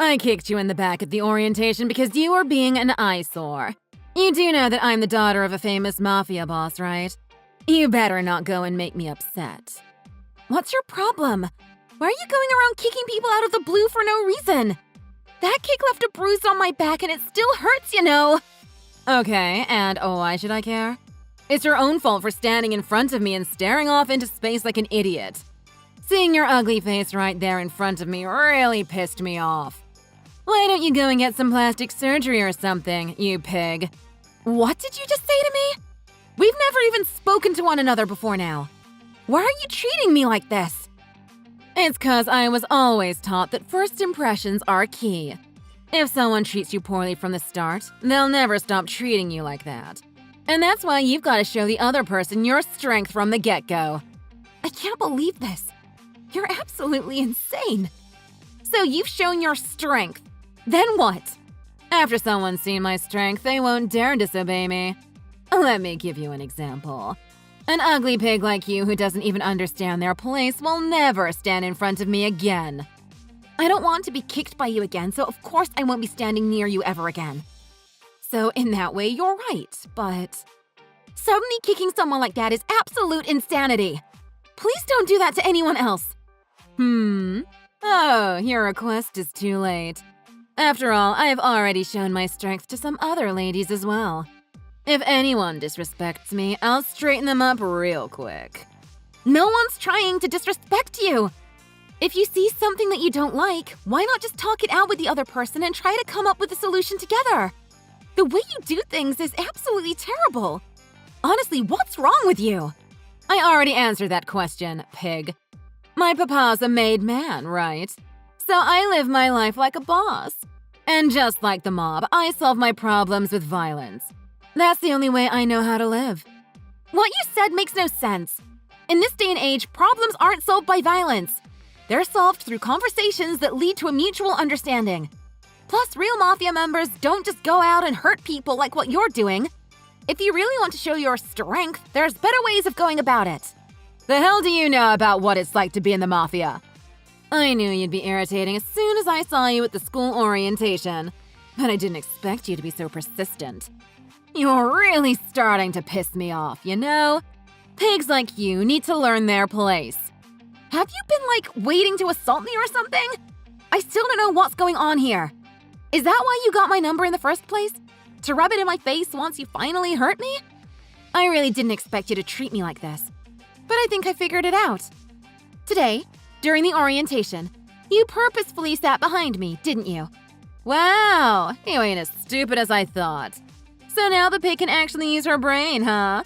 I kicked you in the back at the orientation because you were being an eyesore. You do know that I'm the daughter of a famous mafia boss, right? You better not go and make me upset. What's your problem? Why are you going around kicking people out of the blue for no reason? That kick left a bruise on my back and it still hurts, you know. Okay, and why should I care? It's your own fault for standing in front of me and staring off into space like an idiot. Seeing your ugly face right there in front of me really pissed me off. Why don't you go and get some plastic surgery or something, you pig? What did you just say to me? We've never even spoken to one another before now. Why are you treating me like this? It's 'cause I was always taught that first impressions are key. If someone treats you poorly from the start, they'll never stop treating you like that. And that's why you've got to show the other person your strength from the get-go. I can't believe this. You're absolutely insane. So you've shown your strength. Then what? After someone's seen my strength, they won't dare disobey me. Let me give you an example. An ugly pig like you who doesn't even understand their place will never stand in front of me again. I don't want to be kicked by you again, so of course I won't be standing near you ever again. So in that way, you're right, but suddenly kicking someone like that is absolute insanity. Please don't do that to anyone else. Oh, your request is too late. After all, I have already shown my strength to some other ladies as well. If anyone disrespects me, I'll straighten them up real quick. No one's trying to disrespect you. If you see something that you don't like, why not just talk it out with the other person and try to come up with a solution together? The way you do things is absolutely terrible. Honestly, what's wrong with you? I already answered that question, pig. My papa's a made man, right? So I live my life like a boss. And just like the mob, I solve my problems with violence. That's the only way I know how to live. What you said makes no sense. In this day and age, problems aren't solved by violence. They're solved through conversations that lead to a mutual understanding. Plus, real mafia members don't just go out and hurt people like what you're doing. If you really want to show your strength, there's better ways of going about it. The hell do you know about what it's like to be in the mafia? I knew you'd be irritating as soon as I saw you at the school orientation, but I didn't expect you to be so persistent. You're really starting to piss me off, you know? Pigs like you need to learn their place. Have you been, waiting to assault me or something? I still don't know what's going on here. Is that why you got my number in the first place? To rub it in my face once you finally hurt me? I really didn't expect you to treat me like this. But I think I figured it out. Today, during the orientation, you purposefully sat behind me, didn't you? Wow, you ain't as stupid as I thought. So now the pig can actually use her brain, huh?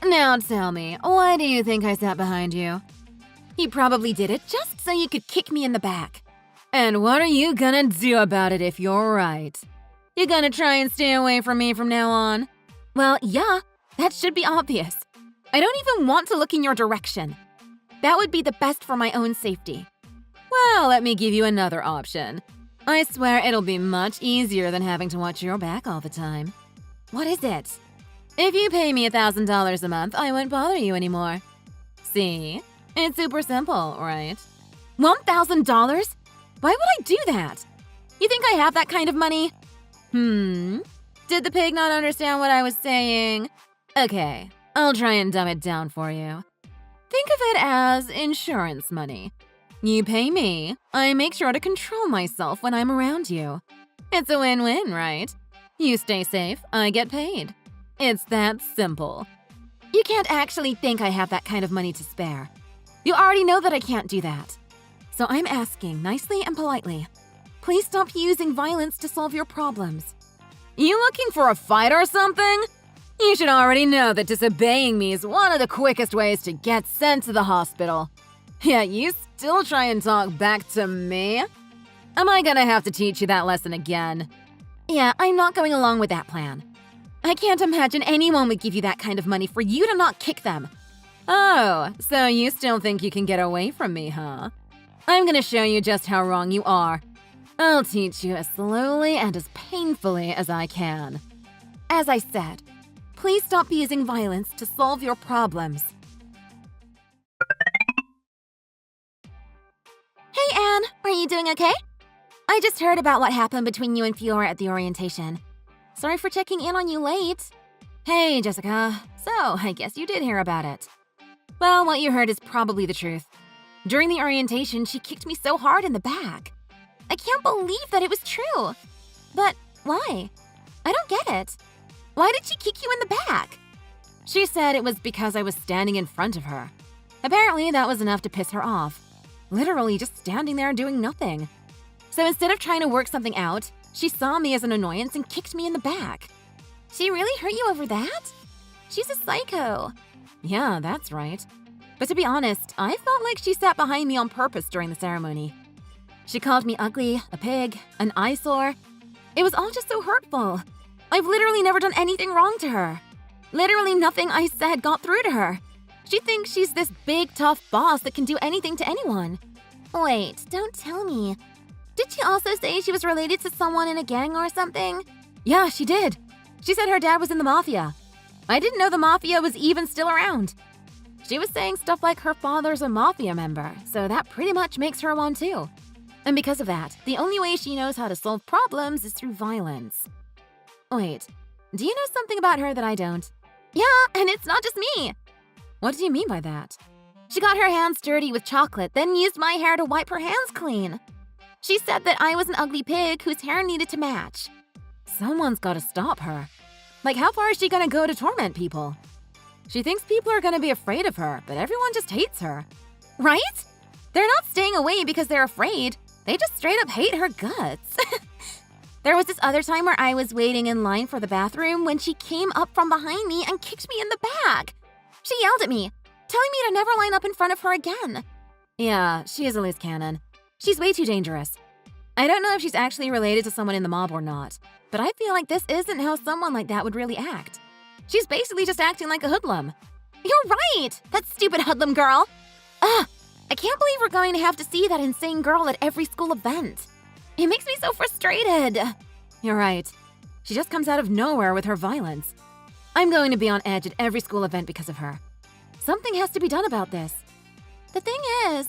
Now tell me, why do you think I sat behind you? You probably did it just so you could kick me in the back. And what are you gonna do about it if you're right? You gonna try and stay away from me from now on? Well, yeah, that should be obvious. I don't even want to look in your direction. That would be the best for my own safety. Well, let me give you another option. I swear it'll be much easier than having to watch your back all the time. What is it? If you pay me $1,000 a month, I won't bother you anymore. See? It's super simple, right? $1,000? Why would I do that? You think I have that kind of money? Did the pig not understand what I was saying? Okay, I'll try and dumb it down for you. Think of it as insurance money. You pay me, I make sure to control myself when I'm around you. It's a win-win, right? You stay safe, I get paid. It's that simple. You can't actually think I have that kind of money to spare. You already know that I can't do that. So I'm asking nicely and politely. Please stop using violence to solve your problems. You looking for a fight or something? You should already know that disobeying me is one of the quickest ways to get sent to the hospital. Yet you still try and talk back to me? Am I gonna have to teach you that lesson again? Yeah, I'm not going along with that plan. I can't imagine anyone would give you that kind of money for you to not kick them. Oh, so you still think you can get away from me, huh? I'm gonna show you just how wrong you are. I'll teach you as slowly and as painfully as I can. As I said, please stop using violence to solve your problems. Hey, Anne, are you doing okay? I just heard about what happened between you and Fiora at the orientation. Sorry for checking in on you late. Hey, Jessica. So, I guess you did hear about it. Well, what you heard is probably the truth. During the orientation, she kicked me so hard in the back. I can't believe that it was true. But why? I don't get it. Why did she kick you in the back? She said it was because I was standing in front of her. Apparently, that was enough to piss her off. Literally just standing there doing nothing. So instead of trying to work something out, she saw me as an annoyance and kicked me in the back. She really hurt you over that? She's a psycho. Yeah, that's right. But to be honest, I felt like she sat behind me on purpose during the ceremony. She called me ugly, a pig, an eyesore. It was all just so hurtful. I've literally never done anything wrong to her. Literally nothing I said got through to her. She thinks she's this big, tough boss that can do anything to anyone. Wait, don't tell me. Did she also say she was related to someone in a gang or something? Yeah, she did. She said her dad was in the mafia. I didn't know the mafia was even still around. She was saying stuff like her father's a mafia member, so that pretty much makes her one too. And because of that, the only way she knows how to solve problems is through violence. Wait, do you know something about her that I don't? Yeah, and it's not just me. What do you mean by that? She got her hands dirty with chocolate, then used my hair to wipe her hands clean. She said that I was an ugly pig whose hair needed to match. Someone's gotta stop her. Like, how far is she gonna go to torment people? She thinks people are gonna be afraid of her, but everyone just hates her. Right? They're not staying away because they're afraid. They just straight up hate her guts. There was this other time where I was waiting in line for the bathroom when she came up from behind me and kicked me in the back. She yelled at me, telling me to never line up in front of her again. Yeah, she is a loose cannon. She's way too dangerous. I don't know if she's actually related to someone in the mob or not, but I feel like this isn't how someone like that would really act. She's basically just acting like a hoodlum. You're right! That stupid hoodlum girl! Ugh! I can't believe we're going to have to see that insane girl at every school event. It makes me so frustrated. You're right. She just comes out of nowhere with her violence. I'm going to be on edge at every school event because of her. Something has to be done about this. The thing is,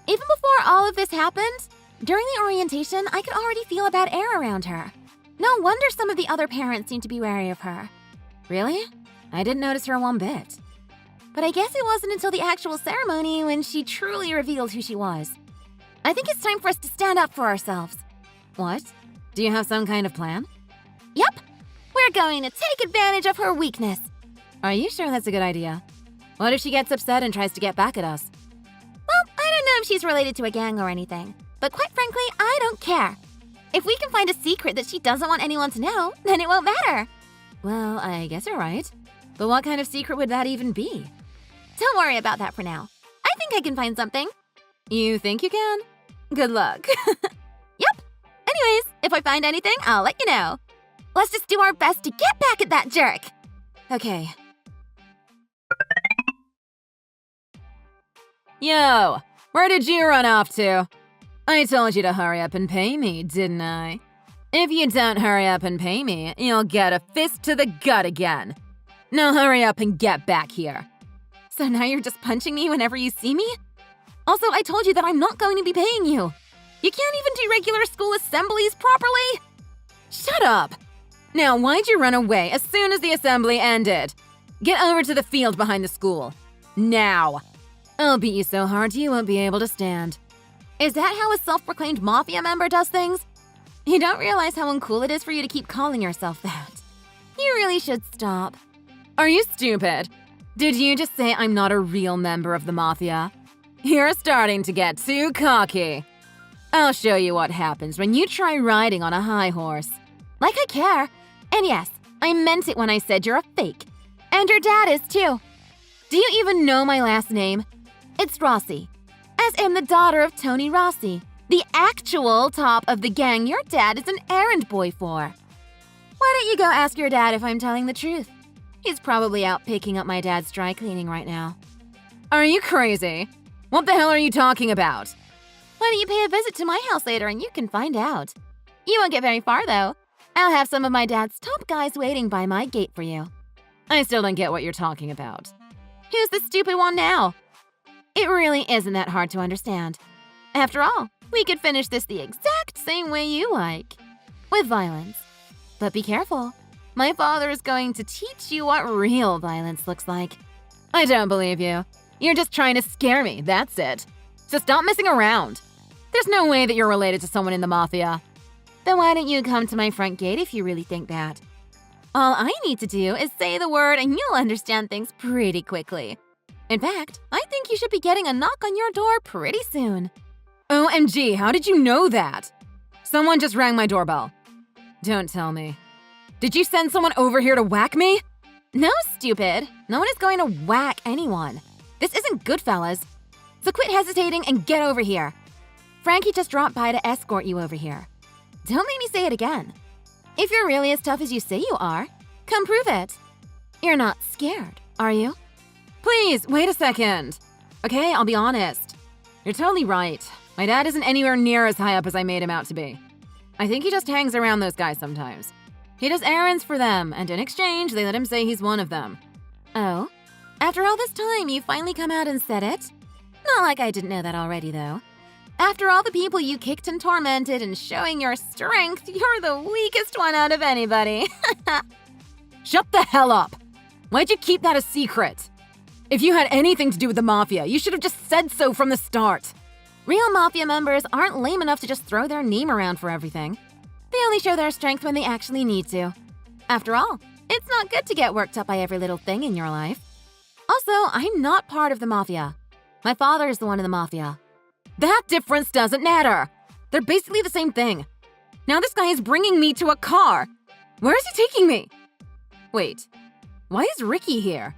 even before all of this happened, during the orientation, I could already feel a bad air around her. No wonder some of the other parents seem to be wary of her. Really? I didn't notice her one bit. But I guess it wasn't until the actual ceremony when she truly revealed who she was. I think it's time for us to stand up for ourselves. What? Do you have some kind of plan? Yep. We're going to take advantage of her weakness. Are you sure that's a good idea? What if she gets upset and tries to get back at us? Well, I don't know if she's related to a gang or anything, but quite frankly, I don't care. If we can find a secret that she doesn't want anyone to know, then it won't matter. Well, I guess you're right. But what kind of secret would that even be? Don't worry about that for now. I think I can find something. You think you can? Good luck. Yep. Anyways, if I find anything, I'll let you know. Let's just do our best to get back at that jerk. Okay. Yo, where did you run off to? I told you to hurry up and pay me, didn't I? If you don't hurry up and pay me, you'll get a fist to the gut again. Now hurry up and get back here. So now you're just punching me whenever you see me? Also, I told you that I'm not going to be paying you. You can't even do regular school assemblies properly. Shut up. Now, why'd you run away as soon as the assembly ended? Get over to the field behind the school. Now. I'll beat you so hard you won't be able to stand. Is that how a self-proclaimed mafia member does things? You don't realize how uncool it is for you to keep calling yourself that. You really should stop. Are you stupid? Did you just say I'm not a real member of the mafia? You're starting to get too cocky. I'll show you what happens when you try riding on a high horse. Like I care. And yes, I meant it when I said you're a fake. And your dad is too. Do you even know my last name? It's Rossi. As am the daughter of Tony Rossi, the actual top of the gang your dad is an errand boy for. Why don't you go ask your dad if I'm telling the truth? He's probably out picking up my dad's dry cleaning right now. Are you crazy? What the hell are you talking about? Why don't you pay a visit to my house later and you can find out. You won't get very far though. I'll have some of my dad's top guys waiting by my gate for you. I still don't get what you're talking about. Who's the stupid one now? It really isn't that hard to understand. After all, we could finish this the exact same way you like. With violence. But be careful. My father is going to teach you what real violence looks like. I don't believe you. You're just trying to scare me, that's it. So stop messing around. There's no way that you're related to someone in the mafia. Then why don't you come to my front gate if you really think that? All I need to do is say the word and you'll understand things pretty quickly. In fact, I think you should be getting a knock on your door pretty soon. OMG, how did you know that? Someone just rang my doorbell. Don't tell me. Did you send someone over here to whack me? No, stupid. No one is going to whack anyone. This isn't Goodfellas. So quit hesitating and get over here. Frankie just dropped by to escort you over here. Don't make me say it again. If you're really as tough as you say you are, come prove it. You're not scared, are you? Please, wait a second. Okay, I'll be honest. You're totally right. My dad isn't anywhere near as high up as I made him out to be. I think he just hangs around those guys sometimes. He does errands for them, and in exchange, they let him say he's one of them. Oh? After all this time, you finally come out and said it? Not like I didn't know that already, though. After all the people you kicked and tormented and showing your strength, you're the weakest one out of anybody. Shut the hell up! Why'd you keep that a secret? If you had anything to do with the mafia, you should have just said so from the start. Real mafia members aren't lame enough to just throw their name around for everything. They only show their strength when they actually need to. After all, it's not good to get worked up by every little thing in your life. Also, I'm not part of the mafia. My father is the one in the mafia. That difference doesn't matter. They're basically the same thing. Now this guy is bringing me to a car. Where is he taking me? Wait, why is Ricky here?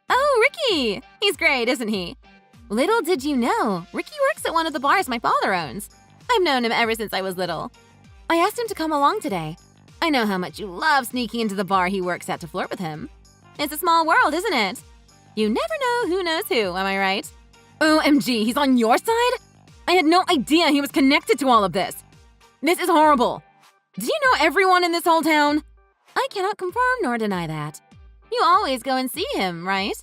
Oh, Ricky! He's great, isn't he? Little did you know, Ricky works at one of the bars my father owns. I've known him ever since I was little. I asked him to come along today. I know how much you love sneaking into the bar he works at to flirt with him. It's a small world, isn't it? You never know who knows who, am I right? OMG, he's on your side? I had no idea he was connected to all of this. This is horrible. Do you know everyone in this whole town? I cannot confirm nor deny that. You always go and see him, right?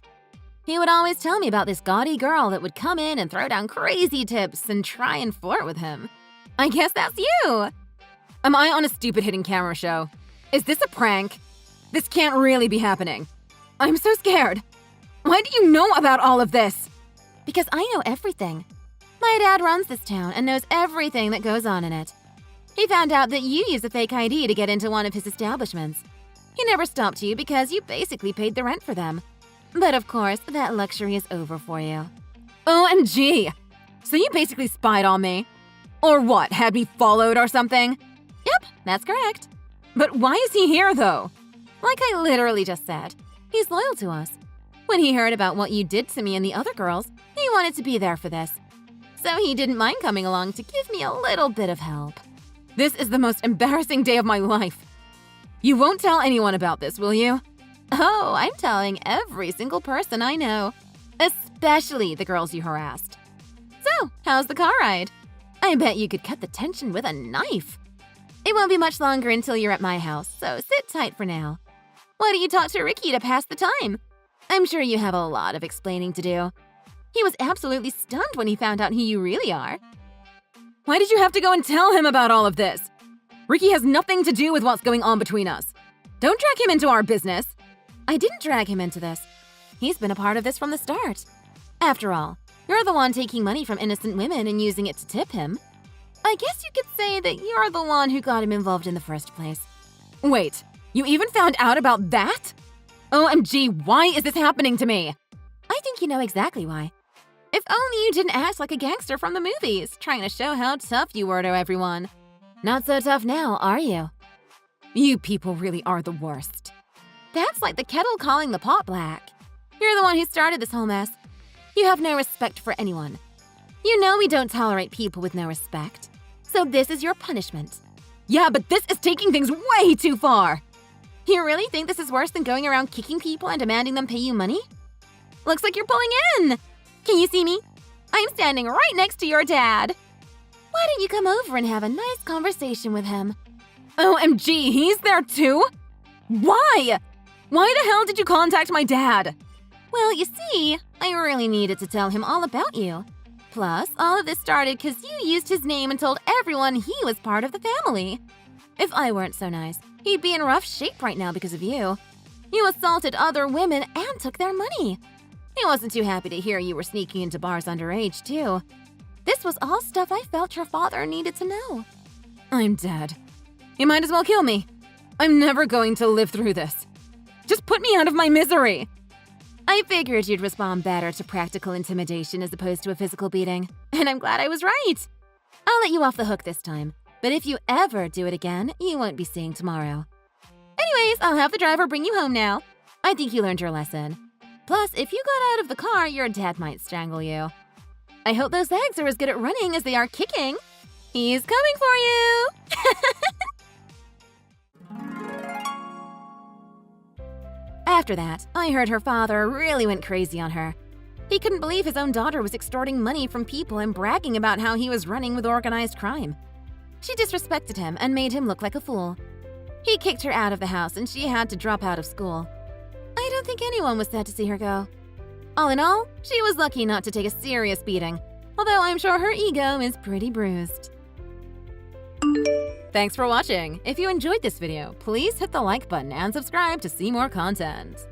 He would always tell me about this gaudy girl that would come in and throw down crazy tips and try and flirt with him. I guess that's you. Am I on a stupid hidden camera show? Is this a prank? This can't really be happening. I'm so scared. Why do you know about all of this? Because I know everything. My dad runs this town and knows everything that goes on in it. He found out that you use a fake ID to get into one of his establishments. He never stopped you because you basically paid the rent for them. But of course, that luxury is over for you. OMG! So you basically spied on me? Or what, had me followed or something? Yep, that's correct. But why is he here, though? Like I literally just said, he's loyal to us. When he heard about what you did to me and the other girls, he wanted to be there for this. So he didn't mind coming along to give me a little bit of help. This is the most embarrassing day of my life. You won't tell anyone about this, will you? Oh, I'm telling every single person I know, especially the girls you harassed. So, how's the car ride? I bet you could cut the tension with a knife. It won't be much longer until you're at my house, so sit tight for now. Why don't you talk to Ricky to pass the time? I'm sure you have a lot of explaining to do. He was absolutely stunned when he found out who you really are. Why did you have to go and tell him about all of this? Ricky has nothing to do with what's going on between us. Don't drag him into our business. I didn't drag him into this. He's been a part of this from the start. After all, you're the one taking money from innocent women and using it to tip him. I guess you could say that you're the one who got him involved in the first place. Wait, you even found out about that? OMG, why is this happening to me? I think you know exactly why. If only you didn't act like a gangster from the movies, trying to show how tough you were to everyone. Not so tough now, are you? You people really are the worst. That's like the kettle calling the pot black. You're the one who started this whole mess. You have no respect for anyone. You know we don't tolerate people with no respect. So this is your punishment. Yeah, but this is taking things way too far. You really think this is worse than going around kicking people and demanding them pay you money? Looks like you're pulling in. Can you see me? I'm standing right next to your dad. Why don't you come over and have a nice conversation with him? OMG, he's there too? Why? Why the hell did you contact my dad? Well, you see, I really needed to tell him all about you. Plus, all of this started because you used his name and told everyone everyone he was part of the family. If I weren't so nice, he'd be in rough shape right now because of you. You assaulted other women and took their money. He wasn't too happy to hear you were sneaking into bars underage, too. This was all stuff I felt your father needed to know. I'm dead. You might as well kill me. I'm never going to live through this. Just put me out of my misery. I figured you'd respond better to practical intimidation as opposed to a physical beating, and I'm glad I was right. I'll let you off the hook this time, but if you ever do it again, you won't be seeing tomorrow. Anyways, I'll have the driver bring you home now. I think you learned your lesson. Plus, if you got out of the car, your dad might strangle you. I hope those legs are as good at running as they are kicking. He's coming for you! After that, I heard her father really went crazy on her. He couldn't believe his own daughter was extorting money from people and bragging about how he was running with organized crime. She disrespected him and made him look like a fool. He kicked her out of the house and she had to drop out of school. I don't think anyone was sad to see her go. All in all, she was lucky not to take a serious beating, although I'm sure her ego is pretty bruised. Thanks for watching. If you enjoyed this video, please hit the like button and subscribe to see more content.